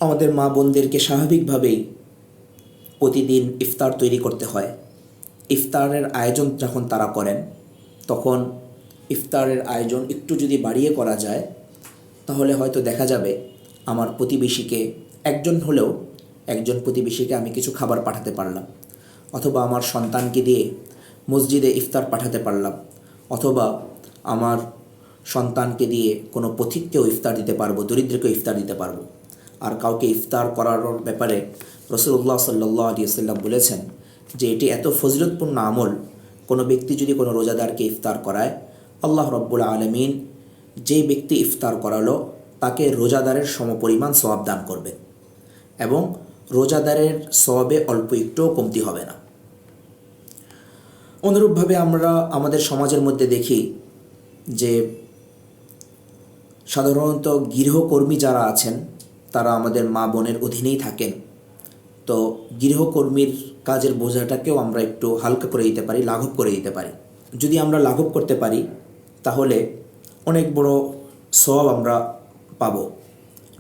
আমাদের মা বোনদেরকে স্বাভাবিকভাবেই প্রতিদিন ইফতার তৈরি করতে হয়। ইফতারের আয়োজন যখন তারা করেন, তখন ইফতারের আয়োজন একটু যদি বাড়িয়ে করা যায়, তাহলে হয়তো দেখা যাবে আমার প্রতিবেশীকে একজন প্রতিবেশীকে আমি কিছু খাবার পাঠাতে পারলাম, অথবা আমার সন্তানকে দিয়ে মসজিদে ইফতার পাঠাতে পারলাম, অথবা আমার সন্তানকে দিয়ে কোনো পথিককেও ইফতার দিতে পারবো, দরিদ্রকেও ইফতার দিতে পারবো। আর কাউকে ইফতার করানোর ব্যাপারে রাসূলুল্লাহ সাল্লাল্লাহু আলাইহি ওয়াসাল্লাম বলেছেন যে এটি এত ফজিলতপূর্ণ আমল, কোনো ব্যক্তি যদি কোনো রোজাদারকে ইফতার করায়, আল্লাহ রব্বুল আলামিন যেই ব্যক্তি ইফতার করালো তাকে রোজাদারের সমপরিমাণ সওয়াব দান করবে এবং রোজাদারের সওয়াবে অল্প একটুও কমতি হবে না। অনুরূপভাবে আমরা আমাদের সমাজের মধ্যে দেখি যে সাধারণত গৃহকর্মী যারা আছেন তারা আমাদের মা বোনের অধীনেই থাকেন। তো গৃহকর্মীর কাজের বোঝাটাকেও আমরা একটু হালকা করে দিতে পারি, লাঘব করে দিতে পারি। যদি আমরা লাঘব করতে পারি তাহলে অনেক বড় সওয়াব আমরা পাব।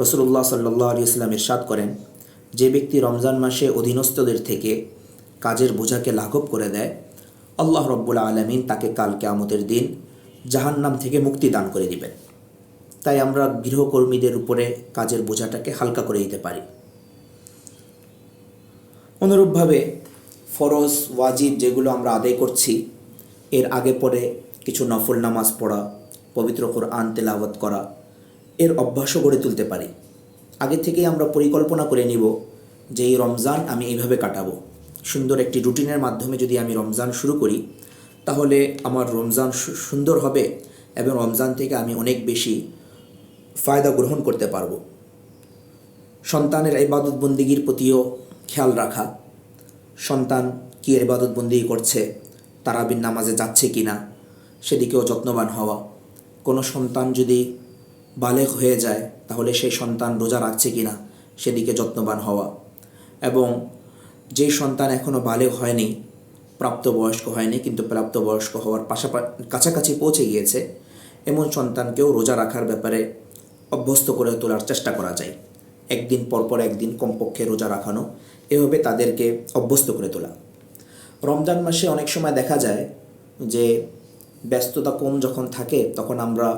রাসূলুল্লাহ সাল্লাল্লাহু আলাইহি ওয়াসাল্লাম ইরশাদ করেন, যে ব্যক্তি রমজান মাসে অধীনস্থদের থেকে কাজের বোঝাকে লাঘব করে দেয়, আল্লাহ রব্বুল আলামিন তাকে কাল কিয়ামতের দিন জাহান্নাম থেকে মুক্তি দান করে দিবেন। তাই আমরা গৃহকর্মীদের উপরে কাজের বোঝাটাকে হালকা করে দিতে পারি। অনুরূপভাবে ফরজ ওয়াজিব যেগুলো আমরা আদায় করছি, এর আগে পরে কিছু নফল নামাজ পড়া, পবিত্র কোরআন তেলাওয়াত করা, এর অভ্যাসও গড়ে তুলতে পারি। আগে থেকেই আমরা পরিকল্পনা করে নিব যে এই রমজান আমি এইভাবে কাটাবো। সুন্দর একটি রুটিনের মাধ্যমে যদি আমি রমজান শুরু করি, তাহলে আমার রমজান সুন্দর হবে এবং রমজান থেকে আমি অনেক বেশি ফায়দা গ্রহণ করতে পারবো। সন্তানের ইবাদত বন্দিগির প্রতিও খেয়াল রাখা, সন্তান কি ইবাদত বন্দিগি করছে, তারাবির নামাজে যাচ্ছে কি না, সেদিকেও যত্নবান হওয়া। কোনো সন্তান যদি বালেগ হয়ে যায় তাহলে সেই সন্তান রোজা রাখছে কি না সেদিকে যত্নবান হওয়া। এবং যেই সন্তান এখনও বালেগ হয়নি, প্রাপ্তবয়স্ক হয়নি কিন্তু প্রাপ্তবয়স্ক হওয়ার কাছাকাছি পৌঁছে গিয়েছে, এমন সন্তানকেও রোজা রাখার ব্যাপারে অভ্যস্ত করে তোলার চেষ্টা করা যায়। একদিন পরপর একদিন কমপক্ষে রোজা রাখানো, এভাবে তাদেরকে অভ্যস্ত করে তোলা। রমজান মাসে অনেক সময় দেখা যায় যে ব্যস্ততা কম যখন থাকে তখন আমরা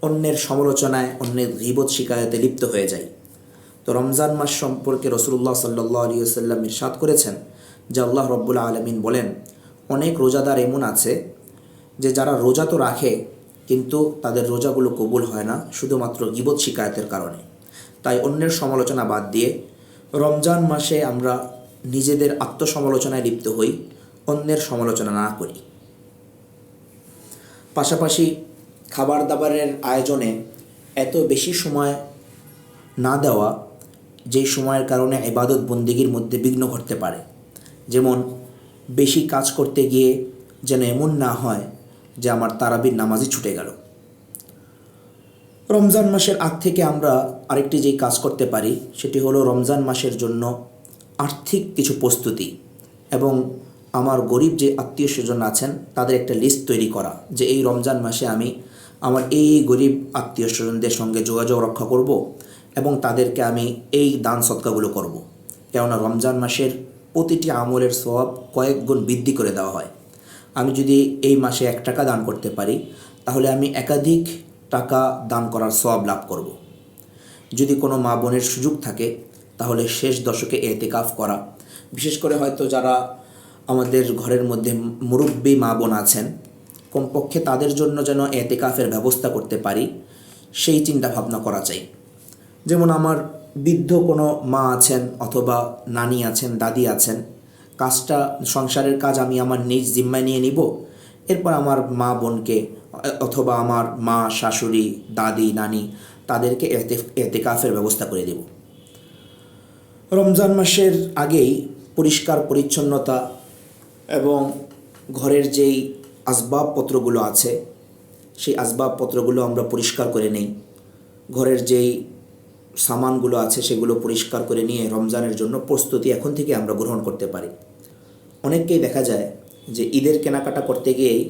অন্যের সমালোচনায়, অন্যের গীবত শিকায়তে লিপ্ত হয়ে যাই। তো রমজান মাস সম্পর্কে রাসূলুল্লাহ সাল্লাল্লাহু আলাইহি ওয়াসাল্লাম ইরশাদ করেছেন যে আল্লাহ রব্বুল আলামিন বলেন, অনেক রোজাদার এমন আছে যে যারা রোজা তো রাখে কিন্তু তাদের রোজাগুলো কবুল হয় না শুধুমাত্র গীবত শিকায়তের কারণে। তাই অন্যের সমালোচনা বাদ দিয়ে রমজান মাসে আমরা নিজেদের আত্মসমালোচনায় লিপ্ত হই, অন্যের সমালোচনা না করি। পাশাপাশি খাবার দাবারের আয়োজনে এত বেশি সময় না দেওয়া, যেই সময়ের কারণে ইবাদত বন্দেগীর মধ্যে বিঘ্ন ঘটতে পারে। যেমন বেশি কাজ করতে গিয়ে যেন এমন না হয় যে আমার তারাবির নামাজই ছুটে গেল। রমজান মাসের আগ থেকে আমরা আরেকটি যেই কাজ করতে পারি সেটি হলো রমজান মাসের জন্য আর্থিক কিছু প্রস্তুতি এবং আমার গরিব যে আত্মীয় স্বজন আছেন তাদের একটা লিস্ট তৈরি করা, যে এই রমজান মাসে আমি আমার এই গরিব আত্মীয় স্বজনদের সঙ্গে যোগাযোগ রক্ষা করব এবং তাদেরকে আমি এই দান সদকাগুলো করব। কেননা রমজান মাসের প্রতিটি আমলের সওয়াব কয়েক গুণ বৃদ্ধি করে দেওয়া হয়। আমি যদি এই মাসে 1 টাকা দান করতে পারি তাহলে আমি একাধিক টাকা দান করার সওয়াব লাভ করব। যদি কোনো মা বোনের সুযোগ থাকে তাহলে শেষ দশকে এতেকাফ করা, বিশেষ করে হয়তো যারা আমাদের ঘরের মধ্যে মুরব্বী মা বোন আছেন, কমপক্ষে তাদের জন্য যেন এতেকাফের ব্যবস্থা করতে পারি সেই চিন্তা ভাবনা করা চাই। যেমন আমার বৃদ্ধ কোনো মা আছেন অথবা নানি আছেন, দাদি আছেন, কাজটা সংসারের কাজ আমি আমার নিজ জিম্মায় নিয়ে নিব, এরপর আমার মা বোনকে অথবা আমার মা, শাশুড়ি, দাদি, নানি তাদেরকে এতেকাফের ব্যবস্থা করে দেব। রমজান মাসের আগেই পরিষ্কার পরিচ্ছন্নতা এবং ঘরের যেই আসবাবপত্রগুলো আছে সেই আসবাবপত্রগুলো আমরা পরিষ্কার করে নেই। ঘরের যেই সামানগুলো আছে সেগুলো পরিষ্কার করে নিয়ে রমজানের জন্য প্রস্তুতি এখন থেকে আমরা গ্রহণ করতে পারি। অনেককেই দেখা যায় যে ঈদের কেনাকাটা করতে গিয়েই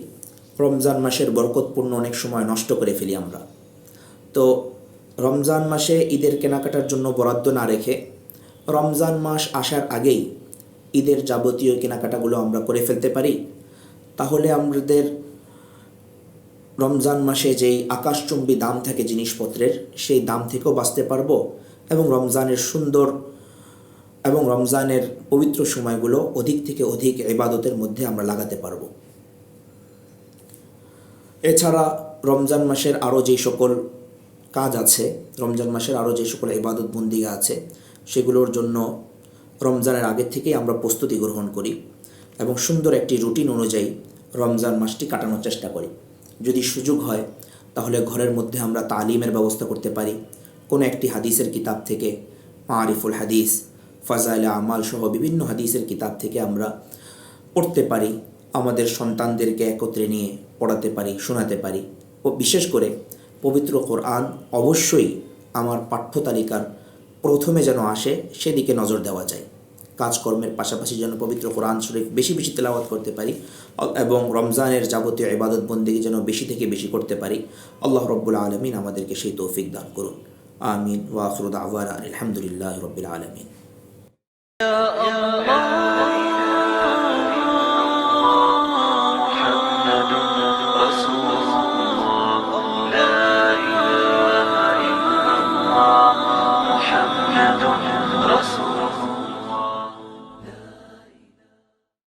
রমজান মাসের বরকতপূর্ণ অনেক সময় নষ্ট করে ফেলি আমরা। তো রমজান মাসে ঈদের কেনাকাটার জন্য বরাদ্দ না রেখে রমজান মাস আসার আগেই ঈদের যাবতীয় কেনাকাটাগুলো আমরা করে ফেলতে পারি, তাহলে আমাদের রমজান মাসে যেই আকাশচুম্বী দাম থাকে জিনিসপত্রের, সেই দাম থেকেও বাঁচতে পারবো এবং রমজানের সুন্দর এবং রমজানের পবিত্র সময়গুলো অধিক থেকে অধিক ইবাদতের মধ্যে আমরা লাগাতে পারবো। এছাড়া রমজান মাসের আরও যে সকল কাজ আছে, রমজান মাসের আরও যে সকল ইবাদত বন্দিগা আছে, সেগুলোর জন্য রমজানের আগের থেকেই আমরা প্রস্তুতি গ্রহণ করি এবং সুন্দর একটি রুটিন অনুযায়ী রমজান মাসটি কাটানোর চেষ্টা করি। যদি সুযোগ হয় তাহলে ঘরের মধ্যে আমরা তালিমের ব্যবস্থা করতে পারি। কোনো একটি হাদিসের কিতাব থেকে, মারিফুল হাদিস, ফাজাইলে আমাল সহ বিভিন্ন হাদিসের কিতাব থেকে আমরা পড়তে পারি, আমাদের সন্তানদেরকে একত্রে নিয়ে পড়াতে পারি, শোনাতে পারি। ও বিশেষ করে পবিত্র কোরআন অবশ্যই আমার পাঠ্য তালিকার প্রথমে যেন আসে, সেদিকে নজর দেওয়া যায়। কাজকর্মের পাশাপাশি যেন পবিত্র কোরআন শরীফ বেশি বেশি তেলাওয়াত করতে পারি এবং রমজানের যাবতীয় ইবাদত বন্দেগী যেন বেশি থেকে বেশি করতে পারি। আল্লাহ রব্বুল আলমিন আমাদেরকে সেই তৌফিক দান করুন। আমিন ওয়া আখিরু দাওয়ানা আলহামদুলিল্লাহি রাব্বিল আলামিন।